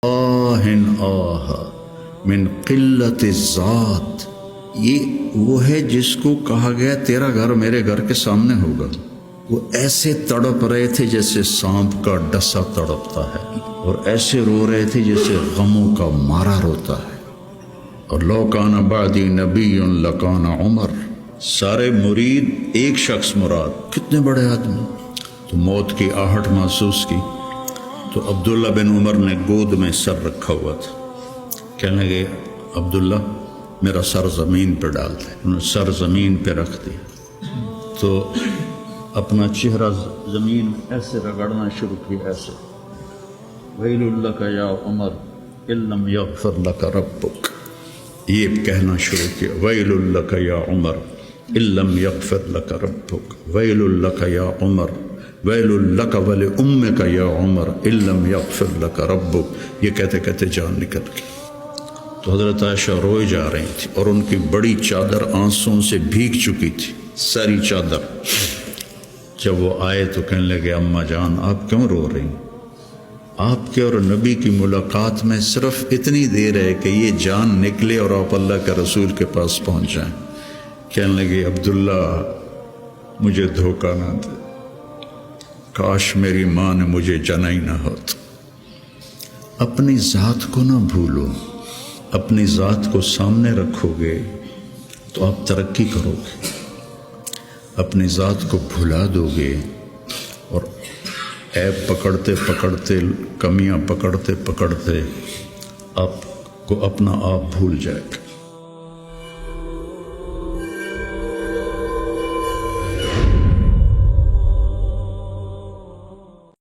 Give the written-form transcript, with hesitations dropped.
آہن آہ من قلت الذات، یہ وہ ہے جس کو کہا گیا تیرا گھر میرے گھر کے سامنے ہوگا۔ وہ ایسے تڑپ رہے تھے جیسے سانپ کا ڈسا تڑپتا ہے، اور ایسے رو رہے تھے جیسے غموں کا مارا روتا ہے۔ اور لو کان بعدی نبی لکان عمر، سارے مرید ایک شخص مراد، کتنے بڑے آدمی۔ تو موت کی آہٹ محسوس کی تو عبداللہ بن عمر نے گود میں سر رکھا ہوا تھا، کہنے لگے عبداللہ میرا سر زمین پہ ڈال دے۔ انہوں نے سر زمین پہ رکھ دیا تو اپنا چہرہ زمین میں ایسے رگڑنا شروع کیا، ایسے ویل لک یا عمر ان لم یغفر لک ربک، یہ کہنا شروع کیا ویل لک یا عمر ان لم یغفر لک ربک، ویل لک یا عمر، ویل لک ولامک یا عمر ان لم یغفر لک ربک۔ یہ کہتے کہتے جان نکل گئی۔ تو حضرت عائشہ روئے جا رہی تھی اور ان کی بڑی چادر آنسوں سے بھیگ چکی تھی، ساری چادر۔ جب وہ آئے تو کہنے لگے اماں جان آپ کیوں رو رہی ہیں؟ آپ کے اور نبی کی ملاقات میں صرف اتنی دیر ہے کہ یہ جان نکلے اور آپ اللہ کے رسول کے پاس پہنچ جائیں۔ کہنے لگے عبداللہ مجھے دھوکہ نہ دے، کاش میری ماں نے مجھے جنا ہی نہ ہوتا۔ اپنی ذات کو نہ بھولو، اپنی ذات کو سامنے رکھو گے تو آپ ترقی کرو گے، اپنی ذات کو بھلا دو گے اور عیب پکڑتے پکڑتے، کمیاں پکڑتے پکڑتے آپ کو اپنا آپ بھول جائے گا۔